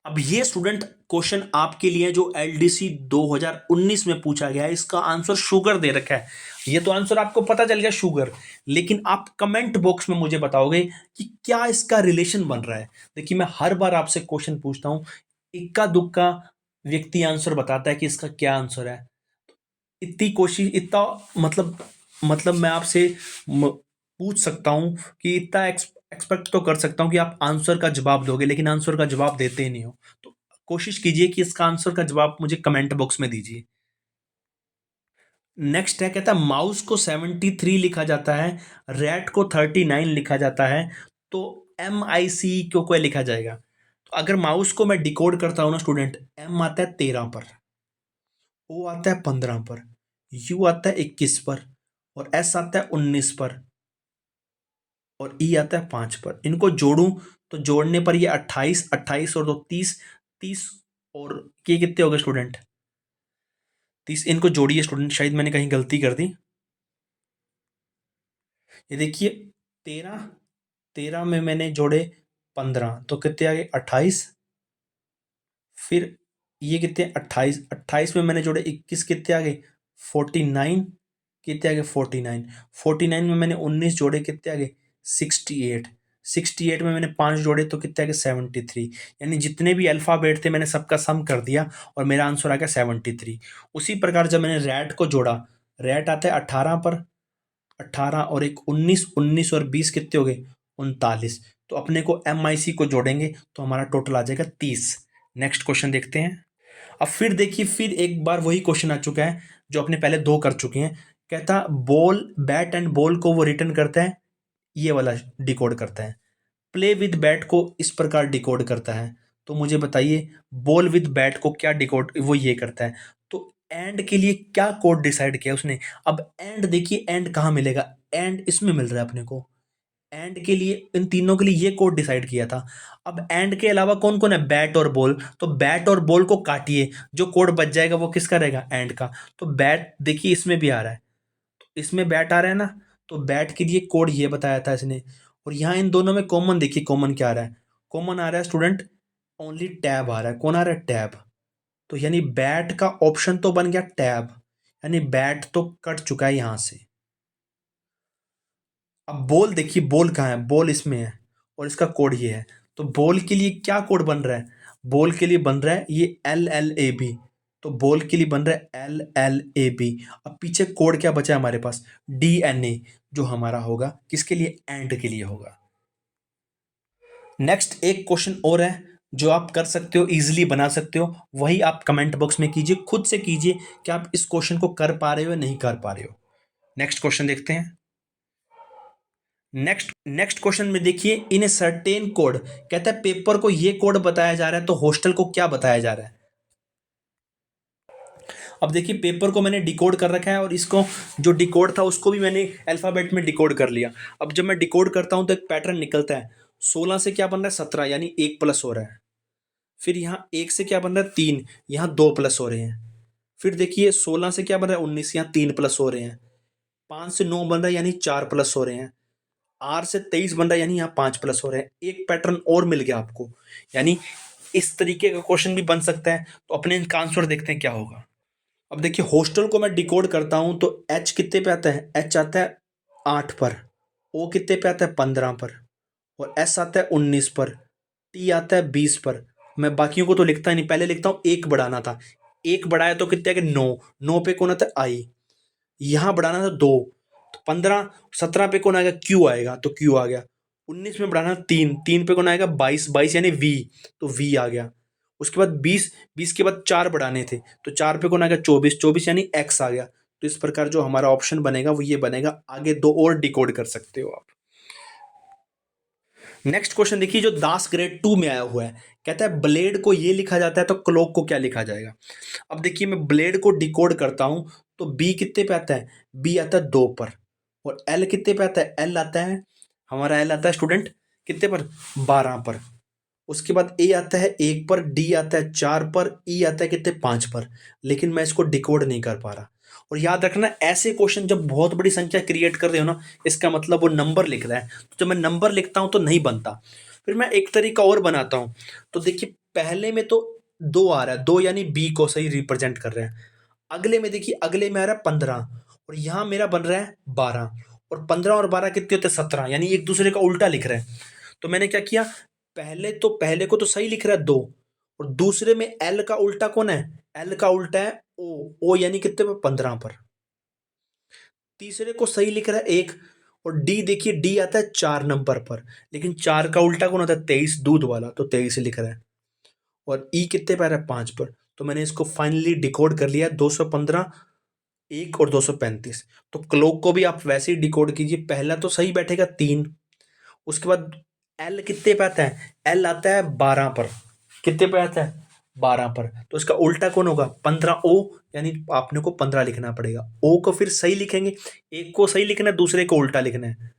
अब ये स्टूडेंट क्वेश्चन आपके लिए जो एलडीसी 2019 में पूछा गया है, इसका आंसर शुगर दे रखा है। ये तो आंसर आपको पता चल गया शुगर, लेकिन आप कमेंट बॉक्स में मुझे बताओगे कि क्या इसका रिलेशन बन रहा है। देखिए मैं हर बार आपसे क्वेश्चन पूछता हूं, इक्का दुक्का व्यक्ति आंसर बताता है कि इसका क्या आंसर है। इतनी कोशिश, इतना मतलब मैं आपसे पूछ सकता हूँ कि इतना एक्सपेक्ट तो कर सकता हूँ कि आप आंसर का जवाब दोगे, लेकिन आंसर का जवाब देते ही नहीं हो। तो कोशिश कीजिए कि इसका आंसर का जवाब मुझे कमेंट बॉक्स में दीजिए। नेक्स्ट है, कहता है माउस को 73 लिखा जाता है, रैट को 39 लिखा जाता है, तो MIC को क्या लिखा जाएगा? तो अगर माउस को मैं डिकोड करता हूँ ना स्टूडेंट, M आता है 13 पर, O आता है 15 पर, U आता है 21 पर, और S आता है 19 पर, और E आता है 5 पर। इनको जोड़ूं तो जोड़ने पर ये 28, 28 और 2 30, 30 और ये कितने हो गए स्टूडेंट? 30। इनको जोड़िए स्टूडेंट, शायद मैंने कहीं गलती कर दी। ये देखिए 13, 13 में मैंने जोड़े 15 तो कितने आ गए? 28। फिर ये कितने? 28, 28 में मैंने जोड़े 21, कितने आ गए? 49। कितने आ गए? 49, 49 में मैंने 19 जोड़े, कितने आ गए? 68, 68 में मैंने 5 जोड़े तो कितने आ गए? 73। यानी जितने भी अल्फाबेट थे मैंने सबका सम कर दिया और मेरा आंसर आ गया 73। उसी प्रकार जब मैंने रैट को जोड़ा, रैट आता है 18 पर, 18 और एक 19, 19 और 20 कितने हो गए? 39। तो अपने को MIC को जोड़ेंगे तो हमारा टोटल आ जाएगा 30। नेक्स्ट क्वेश्चन देखते हैं। अब फिर देखिए, फिर एक बार वही क्वेश्चन आ चुका है जो अपने पहले 2 कर चुके हैं। कहता बॉल, बैट एंड बॉल को वो रिटर्न करता है, ये वाला डिकोड करता है। प्ले विद बैट को इस प्रकार डिकोड करता है। तो मुझे बताइए बॉल विद बैट को क्या डिकोड, वो ये करता है। तो एंड के लिए क्या कोड डिसाइड किया उसने? अब एंड देखिए, एंड कहाँ मिलेगा? एंड इसमें मिल रहा है अपने को। एंड के लिए, इन तीनों के लिए ये कोड डिसाइड किया था। अब एंड के अलावा कौन कौन है? बैट और बॉल। तो बैट और बॉल को काटिए, जो कोड बच जाएगा वो किसका रहेगा? एंड का। तो बैट देखिए इसमें भी आ रहा है, इसमें बैट आ रहा है ना, तो बैट के लिए कोड ये बताया था इसने। और यहाँ इन दोनों में कॉमन देखिए, कॉमन क्या आ रहा है? कॉमन आ रहा है स्टूडेंट, ओनली टैब आ रहा है। कौन आ रहा है? टैब। तो यानी बैट का ऑप्शन तो बन गया टैब, यानी बैट तो कट चुका है यहां से। अब बॉल देखिए, बॉल कहाँ है? बॉल इसमें है और इसका कोड ये है। तो बॉल के लिए क्या कोड बन रहा है? बॉल के लिए बन रहा है ये LLAB। तो बॉल के लिए बन रहा है LLAB। अब पीछे कोड क्या बचा है हमारे पास? DNA, जो हमारा होगा किसके लिए? एंड के लिए होगा। नेक्स्ट एक क्वेश्चन और है जो आप कर सकते हो, इजीली बना सकते हो, वही आप कमेंट बॉक्स में कीजिए, खुद से कीजिए कि आप इस क्वेश्चन को कर पा रहे हो या नहीं कर पा रहे हो। नेक्स्ट क्वेश्चन देखते हैं। नेक्स्ट क्वेश्चन में देखिए, इन ए सर्टेन कोड, कहता है पेपर को ये कोड बताया जा रहा है, तो हॉस्टल को क्या बताया जा रहा है? अब देखिए पेपर को मैंने डिकोड कर रखा है और इसको जो डिकोड था उसको भी मैंने अल्फाबेट में डिकोड कर लिया। अब जब मैं डिकोड करता हूं तो एक पैटर्न निकलता है। 16 से क्या बन रहा है? 17, यानी 1 प्लस हो रहा है। फिर यहाँ 1 से क्या बन रहा है? 3, यहाँ 2 प्लस हो रहे हैं। फिर देखिए 16 से क्या बन रहा है? 19, यहाँ 3 प्लस हो रहे हैं। 5 से 9 बन रहा है, यानी 4 प्लस हो रहे हैं। R से 23 बन रहा है, यानी यहाँ 5 प्लस हो रहे हैं। एक पैटर्न और मिल गया आपको, यानी इस तरीके का क्वेश्चन भी बन सकता है। तो अपने इनका आंसर देखते हैं क्या होगा। अब देखिए हॉस्टल को मैं डिकोड करता हूं तो H कितने पे आता है? H आता है 8 पर, O कितने पे आता है? 15 पर, और S आता है 19 पर, T आता है 20 पर। मैं बाकियों को तो लिखता ही नहीं, पहले लिखता हूँ एक बढ़ाना था, एक बढ़ाया तो कितने आ गए? 9, 9 पे कौन आता है? I। यहाँ बढ़ाना था 2, तो 15, 17 पे कौन आएगा? Q आएगा, तो Q आ गया। 19 में बढ़ाना 3, 3 पे कौन आएगा 22, 22 यानी v, तो v आ गया। उसके बाद 20, 20 के बाद 4 बढ़ाने थे, तो 4 पे कौन आएगा 24, 24 यानी x आ गया। तो इस प्रकार जो हमारा ऑप्शन बनेगा वो ये बनेगा। आगे दो और डिकोड कर सकते हो आप। नेक्स्ट क्वेश्चन देखिए जो दास ग्रेड 2 में आया हुआ है, कहता है ब्लेड को ये लिखा जाता है तो क्लॉक को क्या लिखा जाएगा। अब देखिए मैं ब्लेड को डिकोड करता हूं, तो बी कितने पे आता है, बी आता है 2 पर, और एल कितने पे आता है, एल आता है, हमारा एल आता है स्टूडेंट कितने पर, 12 पर। उसके बाद ए आता है 1 पर, डी आता है 4 पर, ई आता है कितने, 5 पर। लेकिन मैं इसको डिकोड नहीं कर पा रहा। और याद रखना ऐसे क्वेश्चन जब बहुत बड़ी संख्या क्रिएट कर रहे हो ना, इसका मतलब वो नंबर लिख रहा है, तो जब मैं नंबर लिखता हूं तो नहीं बनता। फिर मैं एक तरीका और बनाता हूं। तो देखिए पहले में तो 2 आ रहा है, 2 यानी बी को सही रिप्रेजेंट कर रहे हैं। अगले में देखिए, अगले में आ रहा है 15, और यहां मेरा बन रहा है 12, और 15 और 12 कितने होते हैं, 17, यानी एक दूसरे का उल्टा लिख रहे हैं। तो मैंने क्या किया, पहले को तो सही लिख रहा है 2, और दूसरे में एल का उल्टा कौन है, एल का उल्टा है ओ, ओ यानी कितने पर, 15 पर। तीसरे को सही लिख रहा है 1, और डी देखिए डी आता है 4 नंबर पर, लेकिन 4 का उल्टा कौन होता है, 23, दूध वाला, तो 23 लिख रहा है। और ई कितने पर है, 5 पर। तो मैंने इसको फाइनली डिकोड कर लिया, 215, 1 और 235। तो क्लॉक को भी आप वैसे ही डिकोड कीजिए, पहला तो सही बैठेगा 3, उसके बाद एल कितने पे आता है, एल आता है 12 पर, कितने पे आता है, 12 पर। तो इसका उल्टा कौन होगा, 15 ओ, यानी आपने को 15 लिखना पड़ेगा। ओ को फिर सही लिखेंगे, एक को सही लिखना है, दूसरे को उल्टा लिखना है,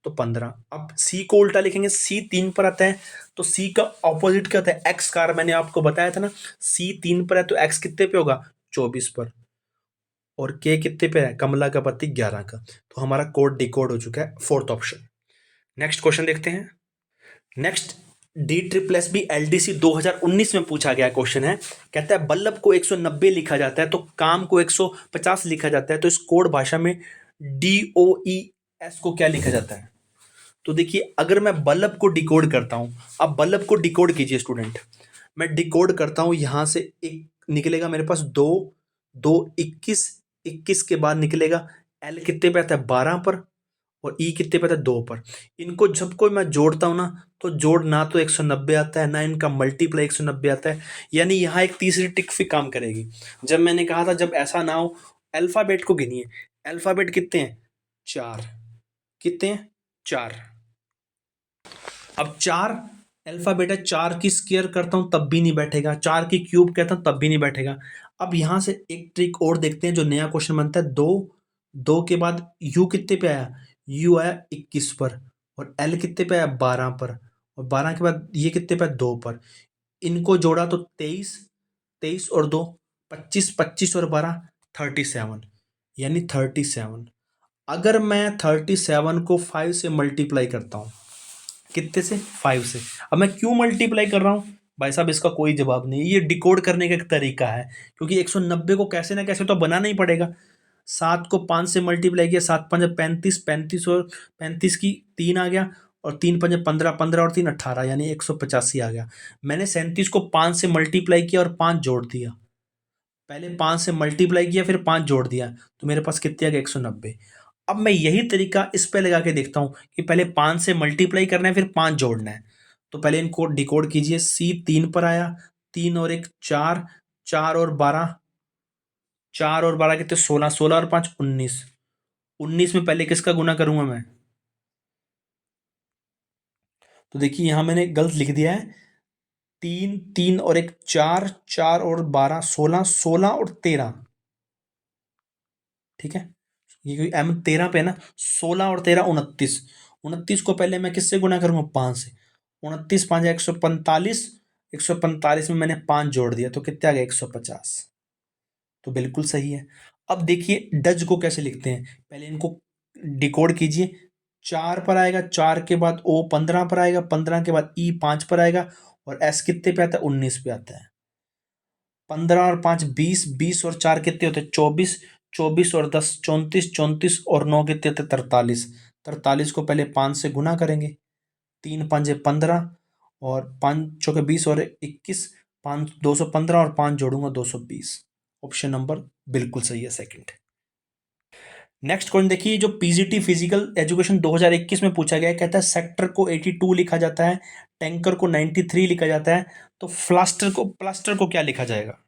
तो 15। अब सी को उल्टा लिखेंगे, सी 3 पर आता है, तो सी का ऑपोजिट क्या होता है, एक्स का। मैंने आपको बताया था ना, सी 3 पर है तो एक्स कितने पे होगा, 24 पर। और के कितने पे है, कमला का पति 11 का। तो हमारा कोड डिकोड हो चुका है, फोर्थ ऑप्शन। नेक्स्ट क्वेश्चन देखते हैं। Next D triple S B L D C 2019 में पूछा गया क्वेश्चन है, कहता है बल्लभ को 190 लिखा जाता है तो काम को 150 लिखा जाता है, तो इस कोड भाषा में डी ओ ई एस को क्या लिखा जाता है। तो देखिए अगर मैं बल्लभ को डिकोड करता हूं, अब बल्लभ को डिकोड कीजिए स्टूडेंट। मैं डिकोड करता हूं, यहां से एक निकलेगा मेरे पास 2, 2 21, 21 के बाद निकलेगा एल कितने पे आता है, 12 पर, और ई कितने पे आता है, 2 पर। इनको सबको मैं जोड़ता हूं ना, तो जोड़ ना तो 190 आता है, ना इनका मल्टीप्लाई 190 आता है, यानी यहाँ एक तीसरी टिक फिर काम करेगी। जब मैंने कहा था जब ऐसा ना हो, अल्फाबेट को गिनिए, अल्फाबेट कितने हैं, 4, कितने हैं, 4। अब 4 अल्फाबेट है, 4 की स्क्वायर करता हूं तब भी नहीं बैठेगा, 4 की क्यूब कहता हूं तब भी नहीं बैठेगा। अब यहां से एक ट्रिक और देखते हैं, जो नया क्वेश्चन बनता है, 2, 2 के बाद यू कितने पे आया, यू आया 21 पर, और एल कितने पे आया, 12 पर, और 12 के बाद ये कितने पे आया, 2 पर। इनको जोड़ा तो 23, 23 और 2 25, 25 और 12 37, यानी 37। अगर मैं 37 को 5 से मल्टीप्लाई करता हूं, कितने से, 5 से। अब मैं क्यों मल्टीप्लाई कर रहा हूँ भाई साहब, इसका कोई जवाब नहीं है, ये डिकोड करने का एक तरीका है, क्योंकि 190 को कैसे ना कैसे तो बनाना ही पड़ेगा। 7 को 5 से मल्टीप्लाई किया, 7 5 35, 35 और 35 की 3 आ गया, और 3 5 15, 15 और 3 18, यानी 185 आ गया। मैंने 37 को 5 से मल्टीप्लाई किया और 5 जोड़ दिया, पहले 5 से मल्टीप्लाई किया फिर 5 जोड़ दिया, तो मेरे पास कितने आ गया, 190। अब मैं यही तरीका इस पे लगा के देखता हूं कि पहले 5 से मल्टीप्लाई करना है फिर 5 जोड़ना है। तो पहले इनको डिकोड कीजिए, सी 3 पर आया, 3 और 1 4, 4 और 12, 4 और 12 कितने, 16, 16 और 5 19, 19 में पहले किसका गुना करूंगा मैं, तो देखिए यहां मैंने गलत लिख दिया है, 3, 3 और 1 4, 4 और 12 16, 16 और 13, ठीक है। ये क्योंकि एम 13 पे है ना, 16 और 13 29, 29 को पहले मैं किससे गुना करूंगा, 5 से। 29 5 145, 145 में मैंने 5 जोड़ दिया, तो कितना आ गया, 150। तो बिल्कुल सही है। अब देखिए डज को कैसे लिखते हैं, पहले इनको डिकोड कीजिए। 4 पर आएगा, 4 के बाद ओ 15 पर आएगा, 15 के बाद ई 5 पर आएगा, और एस कितने पे आता है, 19 पे आता है। 15 और 5 20, 20 और 4 कितने होते हैं, 24, 24 और 10 34, 34 और 9 कितने होते हैं, 43, 43 को पहले 5 से गुना करेंगे, 3 5 15, और 5 चौके 20 और 21, 5 215, और 5 जोड़ूंगा 220। ऑप्शन नंबर बिल्कुल सही है, सेकंड। नेक्स्ट क्वेश्चन देखिए, जो पीजीटी फिजिकल एजुकेशन 2021 में पूछा गया है, कहता है सेक्टर को 82 लिखा जाता है, टैंकर को 93 लिखा जाता है, तो प्लास्टर को क्या लिखा जाएगा?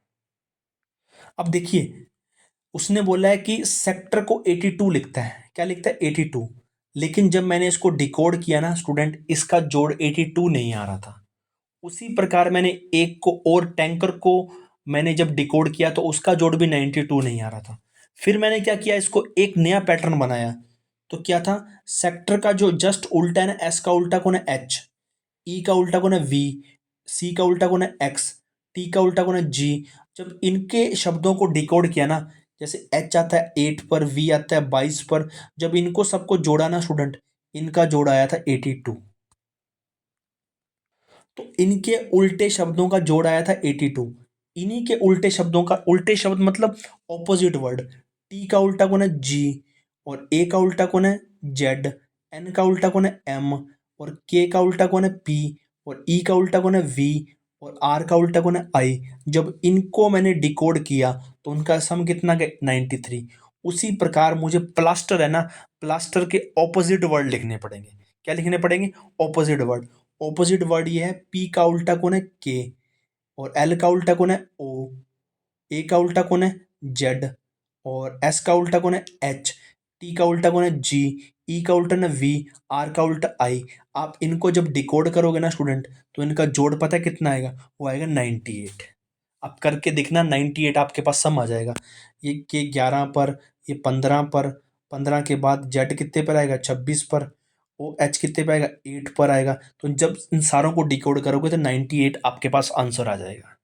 अब देखिए, उसने बोला है कि सेक्टर को 82 लिखता है, क्या लिखता है 82, लेकिन जब मैंने इसको डिकोड किया ना स्टूडेंट, इसका जोड़ 82 नहीं आ रहा था। उसी प्रकार मैंने एक को और टैंकर को मैंने जब डिकोड किया तो उसका जोड़ भी 92 नहीं आ रहा था। फिर मैंने क्या किया, इसको एक नया पैटर्न बनाया। तो क्या था, सेक्टर का जो जस्ट उल्टा है ना, एस का उल्टा कौन है एच, ई का उल्टा कौन है वी, सी का उल्टा कौन है एक्स, टी का उल्टा कौन है जी। जब इनके शब्दों को डिकोड किया ना, जैसे एच आता है 8 पर, वी आता है 22 पर, जब इनको सबको जोड़ा ना स्टूडेंट, इनका जोड़ आया था 82। तो इनके उल्टे शब्दों का जोड़ आया था 82। इन्हीं के उल्टे शब्दों का, उल्टे शब्द मतलब ऑपोजिट वर्ड, टी का उल्टा कौन है जी, और ए का उल्टा कौन है जेड, एन का उल्टा कौन है एम, और के का उल्टा कौन है पी, और ई का उल्टा कौन है वी, और आर का उल्टा कौन है आई। जब इनको मैंने डिकोड किया तो उनका सम कितना गया 93। उसी प्रकार मुझे प्लास्टर है ना, प्लास्टर के ऑपोजिट वर्ड लिखने पड़ेंगे। क्या लिखने पड़ेंगे? Opposite word. ऑपोजिट वर्ड ये है, पी का उल्टा कौन है के, और एल का उल्टा कौन है ओ, ए का उल्टा कौन है जेड, और एस का उल्टा कौन है एच, टी का उल्टा कौन है जी, ई का उल्टा ना वी, आर का उल्टा आई। आप इनको जब डिकोड करोगे ना स्टूडेंट, तो इनका जोड़ पता है कितना आएगा? वो आएगा 98। आप करके देखना, 98 आपके पास सम आ जाएगा। ये के 11 पर, ये 15 पर, 15 के बाद जेड कितने पर आएगा 26 पर, ओ एच कितने पे आएगा 8 पर आएगा। तो जब इन सारों को डिकोड करोगे तो 98 आपके पास आंसर आ जाएगा।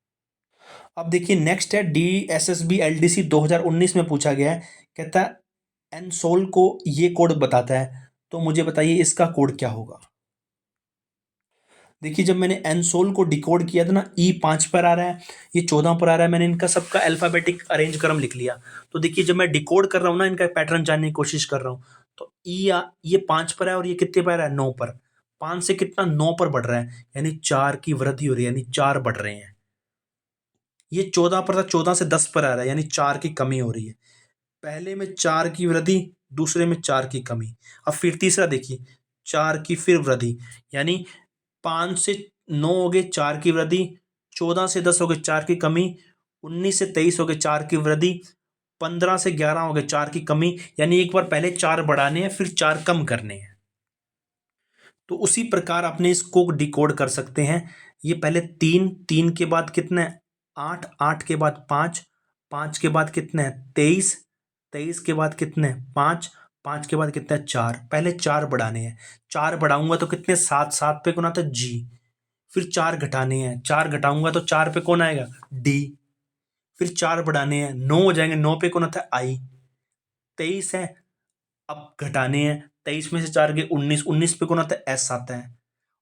अब देखिए नेक्स्ट है, D S S B L D C 2019 में पूछा गया है, कहता है एनसोल को ये कोड बताता है, तो मुझे बताइए इसका कोड क्या होगा? देखिए, जब मैंने एनसोल को डिकोड किया था ना, ई 5 पर आ रहा है, ये 14 पर आ रहा है, मैंने इनका सबका अल्फाबेटिक अरेंज क्रम लिख लिया। तो देखिए, जब मैं डिकोड कर रहा हूँ ना, इनका पैटर्न जानने की कोशिश कर रहा हूँ, तो ये 5 पर है और ये कितने पर है 9 पर। 5 से कितना 9 पर बढ़ रहा है, यानी 4 की वृद्धि हो रही है, यानी 4 बढ़ रहे हैं। ये 14 पर था, 14 से 10 पर आ रहा है, यानी 4 की कमी हो रही है। पहले में 4 की वृद्धि, दूसरे में 4 की कमी। अब फिर तीसरा देखिए, 4 की फिर वृद्धि, यानी 5 से 9 हो गए 4 की वृद्धि, 14 से 10 हो गए 4 की कमी, 19 से 23 हो गए 4 की वृद्धि, 15 से 11 हो गए 4 की कमी। यानी एक बार पहले 4 बढ़ाने हैं, फिर 4 कम करने हैं। तो उसी प्रकार अपने इसको डिकोड कर सकते हैं। ये पहले 3, 3 के बाद कितने हैं 8, 8 के बाद 5, 5 के बाद कितने हैं 23, 23 के बाद कितने हैं 5, 5 के बाद कितने हैं 4। पहले 4 बढ़ाने हैं, 4 बढ़ाऊंगा तो कितने 7, 7 पे कौन आता है जी। फिर 4 घटाने हैं, 4 घटाऊंगा तो 4 पे कौन आएगा डी। फिर 4 बढ़ाने हैं, 9 हो जाएंगे, 9 पे कौन आता है आई। 23 है, अब घटाने हैं, 23 में से 4 गए 19, 19 पे कौन आता है एस आता है।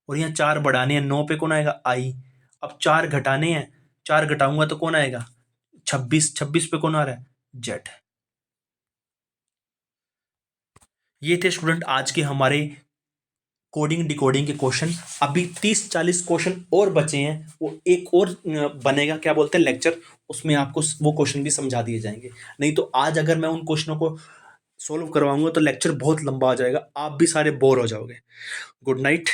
और यहाँ 4 बढ़ाने हैं, 9 पे कौन आएगा आई। अब 4 घटाने हैं, 4 घटाऊंगा तो कौन आएगा 26, 26 पे कौन आ रहा है जेड। ये थे स्टूडेंट आज के हमारे कोडिंग डिकोडिंग के क्वेश्चन। अभी 30-40 क्वेश्चन और बचे हैं, वो एक और बनेगा, क्या बोलते हैं लेक्चर, उसमें आपको वो क्वेश्चन भी समझा दिए जाएंगे। नहीं तो आज अगर मैं उन क्वेश्चनों को सोल्व करवाऊंगा तो लेक्चर बहुत लंबा हो जाएगा, आप भी सारे बोर हो जाओगे। Good night.